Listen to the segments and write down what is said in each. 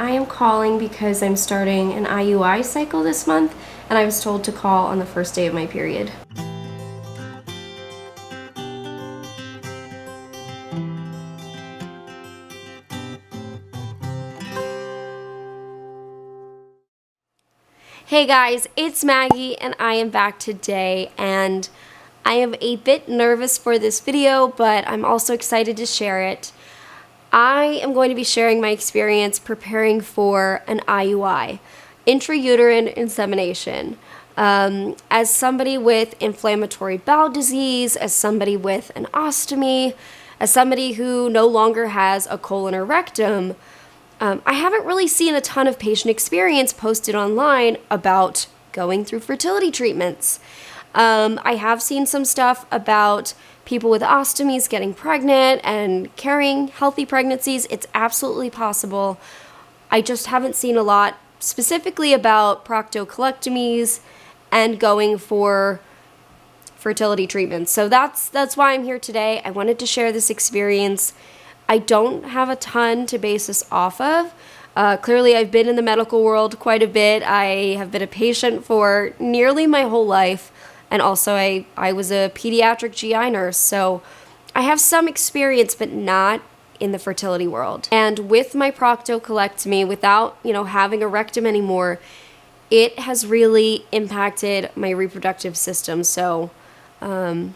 I am calling because I'm starting an IUI cycle this month, and I was told to call on the first day of my period. Hey guys, it's Maggie and I am back today, and I am a bit nervous for this video, but I'm also excited to share it. I am going to be sharing my experience preparing for an IUI, intrauterine insemination. As somebody with inflammatory bowel disease, as somebody with an ostomy, as somebody who no longer has a colon or rectum, I haven't really seen a ton of patient experience posted online about going through fertility treatments. I have seen some stuff about people with ostomies getting pregnant and carrying healthy pregnancies. It's absolutely possible. I just haven't seen a lot specifically about proctocolectomies and going for fertility treatments. So that's why I'm here today. I wanted to share this experience. I don't have a ton to base this off of. Clearly, I've been in the medical world quite a bit. I have been a patient for nearly my whole life. And also, I was a pediatric GI nurse, so I have some experience, but not in the fertility world. And with my proctocolectomy, without, having a rectum anymore, it has really impacted my reproductive system. So, I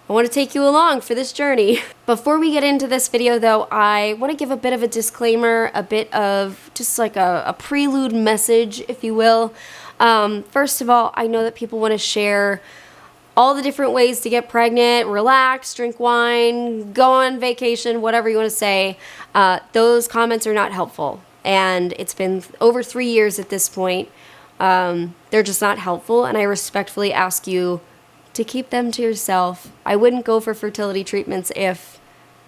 want to take you along for this journey. Before we get into this video though, I want to give a bit of a disclaimer, a bit of just like a prelude message, if you will. First of all, I know that people want to share all the different ways to get pregnant, relax, drink wine, go on vacation, whatever you want to say. Those comments are not helpful. And it's been over 3 years at this point. They're just not helpful, and I respectfully ask you to keep them to yourself. I wouldn't go for fertility treatments if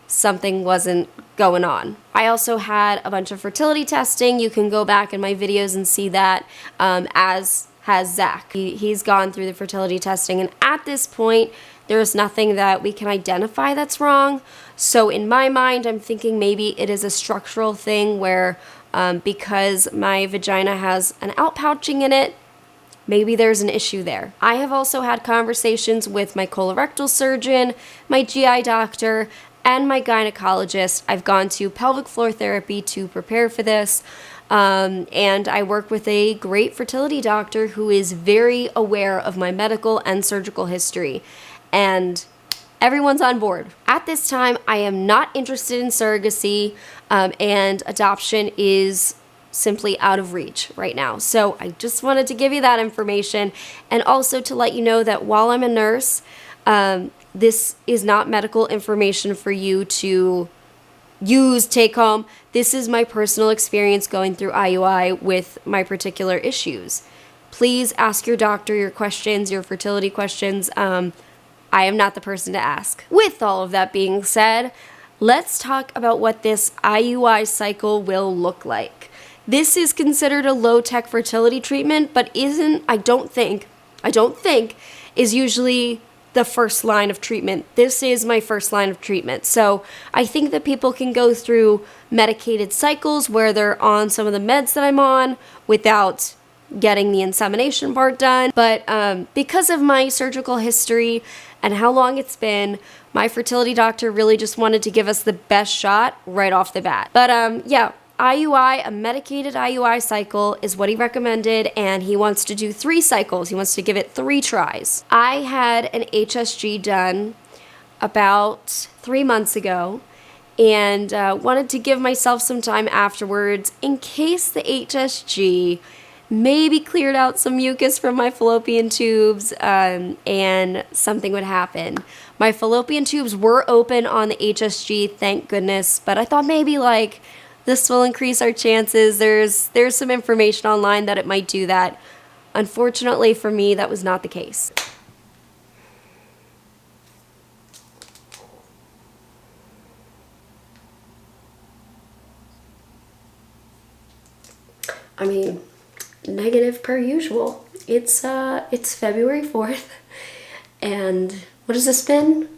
something wasn't going on. I also had a bunch of fertility testing. You can go back in my videos and see that, as has Zach. He's gone through the fertility testing, and at this point, there's nothing that we can identify that's wrong. So in my mind, I'm thinking maybe it is a structural thing where because my vagina has an outpouching in it, maybe there's an issue there. I have also had conversations with my colorectal surgeon, my GI doctor, and my gynecologist. I've gone to pelvic floor therapy to prepare for this, and I work with a great fertility doctor who is very aware of my medical and surgical history, and everyone's on board. At this time, I am not interested in surrogacy, and adoption is simply out of reach right now. So I just wanted to give you that information, and also to let you know that while I'm a nurse, this is not medical information for you to use, take home. This is my personal experience going through IUI with my particular issues. Please ask your doctor your questions, your fertility questions. I am not the person to ask. With all of that being said, let's talk about what this IUI cycle will look like. This is considered a low-tech fertility treatment, but I don't think, is usually the first line of treatment. This is my first line of treatment. So I think that people can go through medicated cycles where they're on some of the meds that I'm on without getting the insemination part done. But because of my surgical history and how long it's been, my fertility doctor really just wanted to give us the best shot right off the bat. But yeah. IUI, a medicated IUI cycle, is what he recommended, and he wants to do 3 cycles. He wants to give it 3 tries. I had an HSG done about 3 months ago, and wanted to give myself some time afterwards in case the HSG maybe cleared out some mucus from my fallopian tubes, and something would happen. My fallopian tubes were open on the HSG, thank goodness, but I thought maybe this will increase our chances. There's some information online that it might do that. Unfortunately for me, that was not the case. I mean, negative per usual. It's February 4th, and what has this been?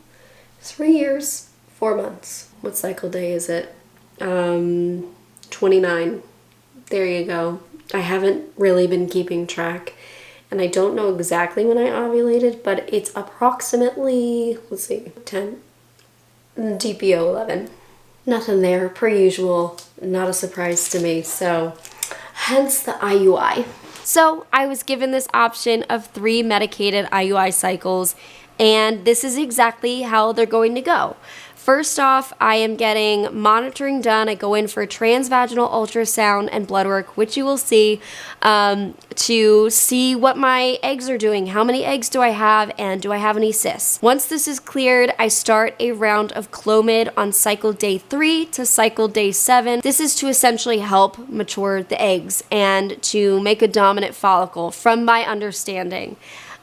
3 years, 4 months. What cycle day is it? 29. There you go. I haven't really been keeping track, and I don't know exactly when I ovulated, but it's approximately, let's see, 10, DPO 11. Nothing there, per usual, not a surprise to me, so hence the IUI. So I was given this option of 3 medicated IUI cycles, and this is exactly how they're going to go. First off, I am getting monitoring done. I go in for a transvaginal ultrasound and blood work, which you will see, to see what my eggs are doing. How many eggs do I have, and do I have any cysts? Once this is cleared, I start a round of Clomid on cycle day 3 to cycle day 7. This is to essentially help mature the eggs and to make a dominant follicle, from my understanding.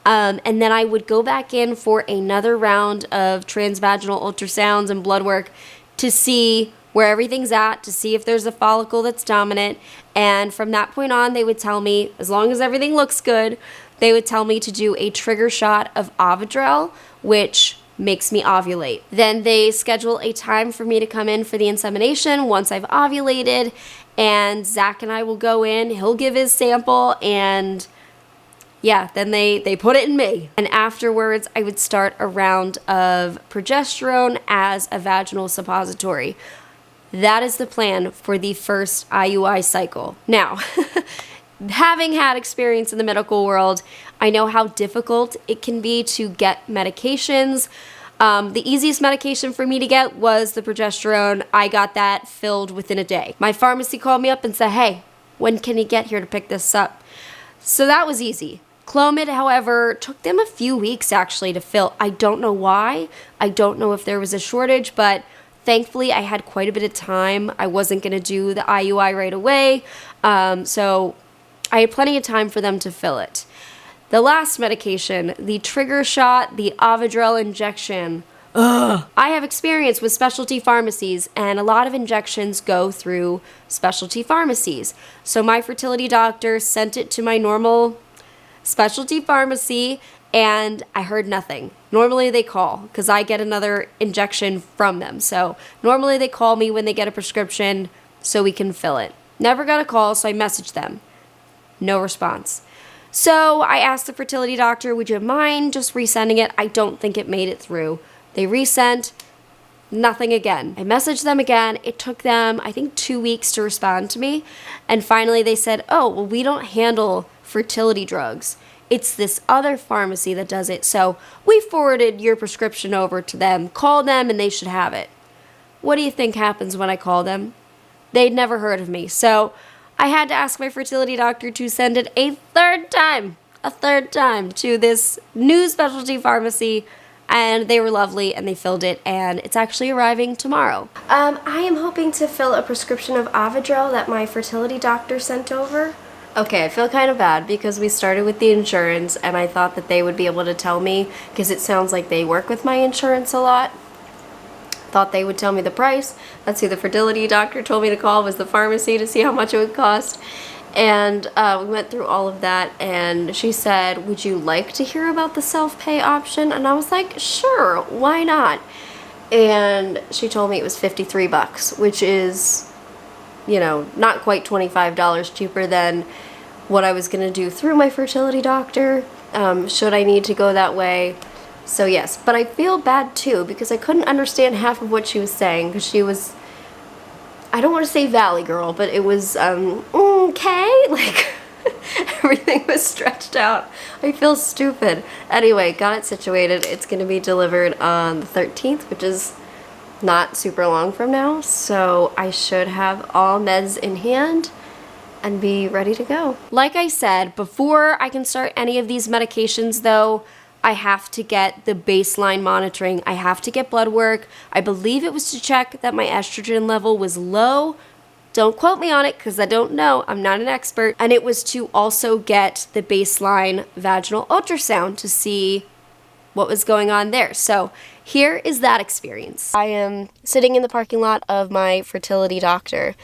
And then I would go back in for another round of transvaginal ultrasounds and blood work to see where everything's at, to see if there's a follicle that's dominant. And from that point on, they would tell me, as long as everything looks good, they would tell me to do a trigger shot of Aadil, which makes me ovulate. Then they schedule a time for me to come in for the insemination once I've ovulated, and Zach and I will go in, he'll give his sample, and yeah, then they put it in me. And afterwards, I would start a round of progesterone as a vaginal suppository. That is the plan for the first IUI cycle. Now, having had experience in the medical world, I know how difficult it can be to get medications. The easiest medication for me to get was the progesterone. I got that filled within a day. My pharmacy called me up and said, hey, when can you get here to pick this up? So that was easy. Clomid, however, took them a few weeks actually to fill. I don't know why. I don't know if there was a shortage, but thankfully I had quite a bit of time. I wasn't going to do the IUI right away, so I had plenty of time for them to fill it. The last medication, the trigger shot, the Aadil injection. I have experience with specialty pharmacies, and a lot of injections go through specialty pharmacies. So my fertility doctor sent it to my normal specialty pharmacy, and I heard nothing. Normally they call, because I get another injection from them. So normally they call me when they get a prescription so we can fill it. Never got a call, so I messaged them. No response. So I asked the fertility doctor, would you mind just resending it? I don't think it made it through. They resent, nothing again. I messaged them again. It took them, I think, 2 weeks to respond to me. And finally they said, oh, well, we don't handle fertility drugs. It's this other pharmacy that does it. So we forwarded your prescription over to them. Call them and they should have it. What do you think happens when I call them? They'd never heard of me. So I had to ask my fertility doctor to send it a third time to this new specialty pharmacy, and they were lovely and they filled it, and it's actually arriving tomorrow. I am hoping to fill a prescription of Aadil that my fertility doctor sent over. Okay, I feel kind of bad because we started with the insurance and I thought that they would be able to tell me, because it sounds like they work with my insurance a lot. Thought they would tell me the price. That's who the fertility doctor told me to call, was the pharmacy, to see how much it would cost. And we went through all of that, and she said, would you like to hear about the self-pay option? And I was like, sure, why not? And she told me it was $53, which is, you know, not quite $25 cheaper than what I was going to do through my fertility doctor, should I need to go that way. So yes, but I feel bad too because I couldn't understand half of what she was saying, because she was, I don't want to say Valley Girl, but it was, okay, like, everything was stretched out. I feel stupid. Anyway, got it situated. It's going to be delivered on the 13th, which is not super long from now, so I should have all meds in hand and be ready to go. Like I said, before I can start any of these medications though, I have to get the baseline monitoring. I have to get blood work. I believe it was to check that my estrogen level was low. Don't quote me on it because I don't know. I'm not an expert. And it was to also get the baseline vaginal ultrasound to see what was going on there. So here is that experience. I am sitting in the parking lot of my fertility doctor,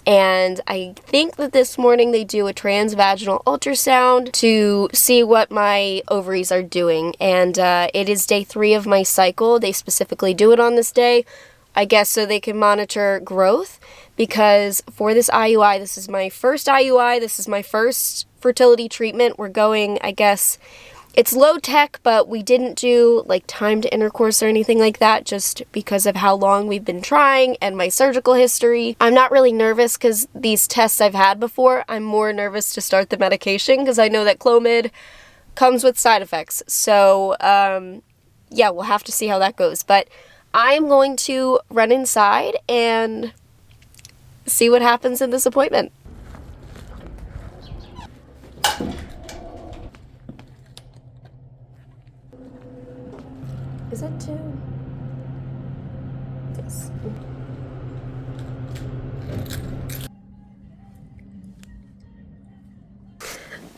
and I think that this morning they do a transvaginal ultrasound to see what my ovaries are doing, and it is day 3 of my cycle. They specifically do it on this day. I guess so they can monitor growth, because for this IUI, this is my first IUI, this is my first fertility treatment. We're going, I guess, it's low tech, but we didn't do like timed intercourse or anything like that just because of how long we've been trying and my surgical history. I'm not really nervous because these tests I've had before. I'm more nervous to start the medication because I know that Clomid comes with side effects. So, yeah, we'll have to see how that goes. But I'm going to run inside and see what happens in this appointment. Is it two? Yes.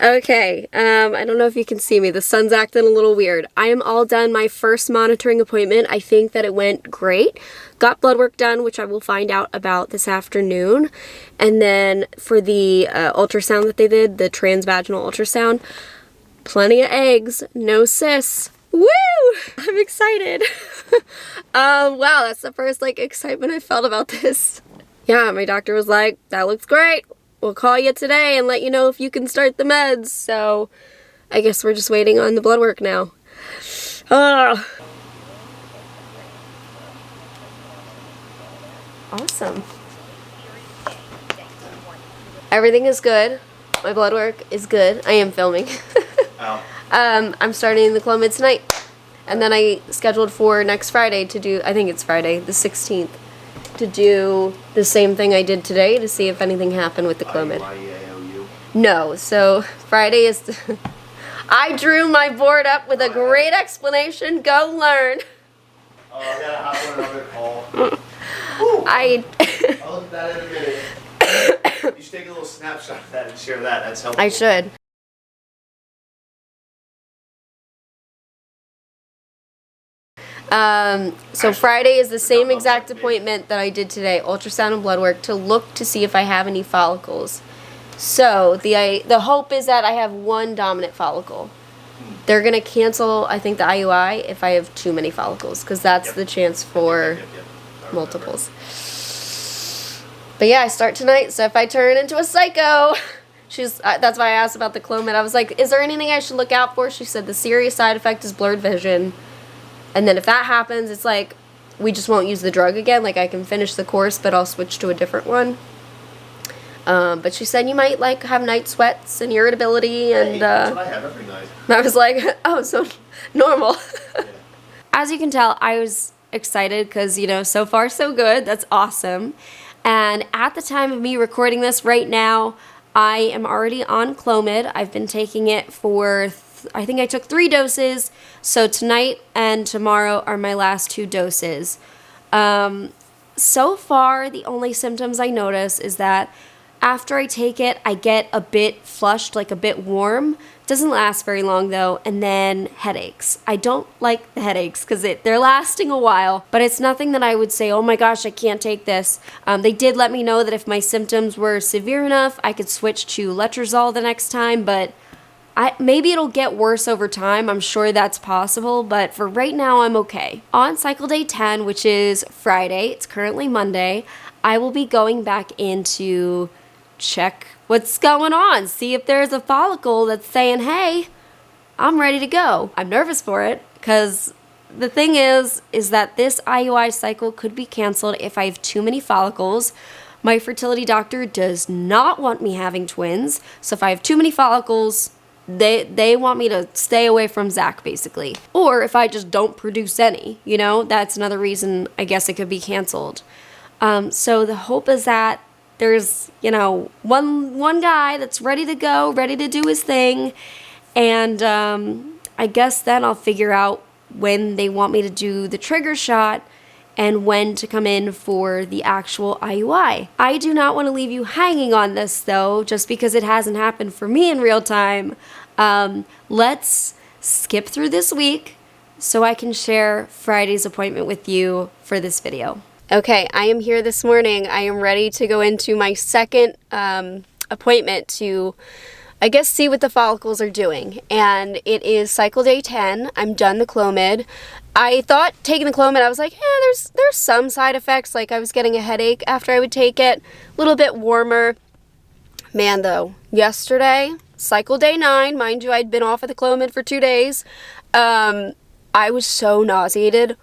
Okay, I don't know if you can see me. The sun's acting a little weird. I am all done. My first monitoring appointment, I think that it went great. Got blood work done, which I will find out about this afternoon. And then for the ultrasound that they did, the transvaginal ultrasound, plenty of eggs, no cysts. Woo! I'm excited. Wow, that's the first like excitement I felt about this. Yeah, my doctor was like, that looks great. We'll call you today and let you know if you can start the meds. So I guess we're just waiting on the blood work now. Awesome. Everything is good. My blood work is good. I am filming. Oh. I'm starting the Clomid tonight. And then I scheduled for next Friday to do, I think it's Friday, the 16th, to do the same thing I did today to see if anything happened with the Clomid. IUI? No, so Friday is, I drew my board up with a great explanation. Go learn. Oh, I got a hot one another call. I'll look at that in a minute. You should take a little snapshot of that and share that. That's helpful. I should. So Friday is the same exact appointment that I did today, ultrasound and blood work, to look to see if I have any follicles. So the hope is that I have one dominant follicle. They're going to cancel, I think, the IUI if I have too many follicles, because that's the chance for multiples. But yeah, I start tonight, so if I turn into a psycho, that's why I asked about the Clomid. I was like, is there anything I should look out for? She said the serious side effect is blurred vision. And then if that happens, it's like, we just won't use the drug again. Like, I can finish the course, but I'll switch to a different one. But she said you might, like, have night sweats and irritability. And that's what I have every night. I was like, oh, so normal. Yeah. As you can tell, I was excited because, you know, so far so good. That's awesome. And at the time of me recording this right now, I am already on Clomid. I've been taking it for I think I took 3 doses, so tonight and tomorrow are my last 2 doses. So far, the only symptoms I notice is that after I take it, I get a bit flushed, like a bit warm. Doesn't last very long though, and then headaches. I don't like the headaches because they're lasting a while, but it's nothing that I would say, oh my gosh, I can't take this. They did let me know that if my symptoms were severe enough, I could switch to letrozole the next time, but maybe it'll get worse over time. I'm sure that's possible, but for right now, I'm okay. On cycle day 10, which is Friday, it's currently Monday, I will be going back in to check what's going on, see if there's a follicle that's saying, hey, I'm ready to go. I'm nervous for it because the thing is that this IUI cycle could be canceled if I have too many follicles. My fertility doctor does not want me having twins, so if I have too many follicles, they want me to stay away from Zach, basically. Or if I just don't produce any, you know, that's another reason I guess it could be canceled. So the hope is that there's, you know, one guy that's ready to go, ready to do his thing, and I guess then I'll figure out when they want me to do the trigger shot and when to come in for the actual IUI. I do not want to leave you hanging on this though, just because it hasn't happened for me in real time. Let's skip through this week so I can share Friday's appointment with you for this video. Okay, I am here this morning. I am ready to go into my second appointment to I guess, see what the follicles are doing. And it is cycle day 10. I'm done the Clomid. I thought taking the Clomid, I was like, there's some side effects. Like, I was getting a headache after I would take it. A little bit warmer. Man, though, yesterday, cycle day 9, mind you, I'd been off of the Clomid for 2 days. I was so nauseated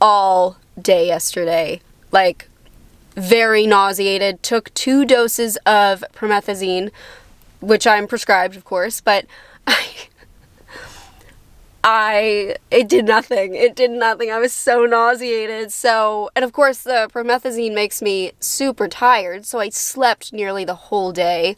all day yesterday. Like, very nauseated. Took 2 doses of promethazine, which I'm prescribed, of course, but it did nothing. It did nothing. I was so nauseated. So, and of course the promethazine makes me super tired, so I slept nearly the whole day.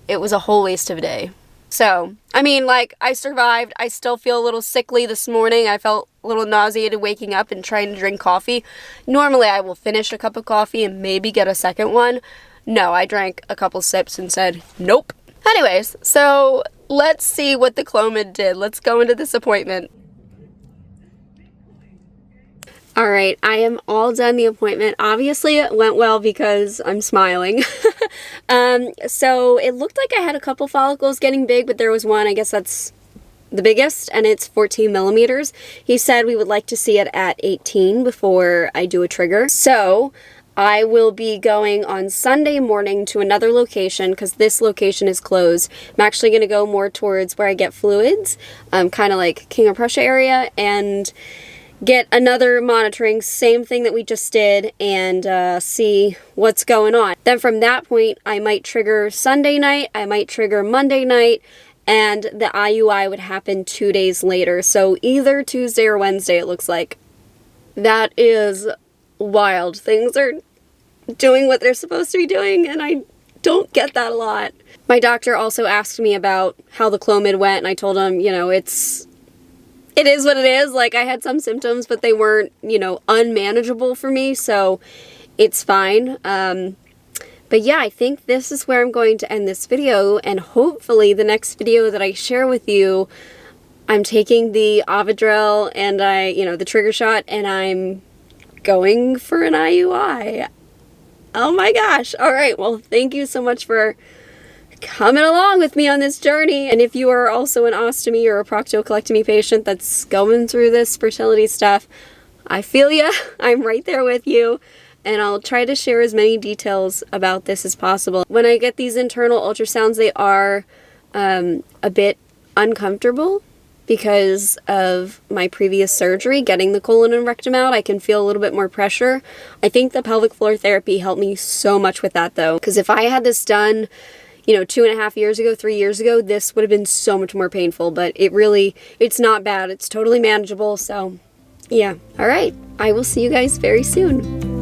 It was a whole waste of a day. So, I mean, like, I survived. I still feel a little sickly this morning. I felt a little nauseated waking up and trying to drink coffee. Normally I will finish a cup of coffee and maybe get a second one. No, I drank a couple sips and said, nope. Anyways, so let's see what the Clomid did. Let's go into this appointment. Alright, I am all done the appointment. Obviously it went well because I'm smiling. So it looked like I had a couple follicles getting big, but there was one, I guess that's the biggest, and it's 14 millimeters. He said we would like to see it at 18 before I do a trigger. So I will be going on Sunday morning to another location because this location is closed. I'm actually going to go more towards where I get fluids, kind of like King of Prussia area, and get another monitoring, same thing that we just did, and see what's going on. Then from that point, I might trigger Sunday night, I might trigger Monday night, and the IUI would happen 2 days later. So either Tuesday or Wednesday, it looks like. That is wild. Things are doing what they're supposed to be doing, and I don't get that a lot. My doctor also asked me about how the Clomid went, and I told him, you know, it is what it is. Like, I had some symptoms, but they weren't, you know, unmanageable for me, so it's fine. But yeah, I think this is where I'm going to end this video, and hopefully the next video that I share with you, I'm taking the Aadil and the trigger shot, and I'm going for an IUI. Oh my gosh. All right. Well, thank you so much for coming along with me on this journey. And if you are also an ostomy or a proctocolectomy patient that's going through this fertility stuff, I feel ya. I'm right there with you. And I'll try to share as many details about this as possible. When I get these internal ultrasounds, they are a bit uncomfortable because of my previous surgery, getting the colon and rectum out. I can feel a little bit more pressure. I think the pelvic floor therapy helped me so much with that though, because if I had this done, you know, 2.5 years ago, 3 years ago, this would have been so much more painful, but it's not bad. It's totally manageable. So yeah. All right. I will see you guys very soon.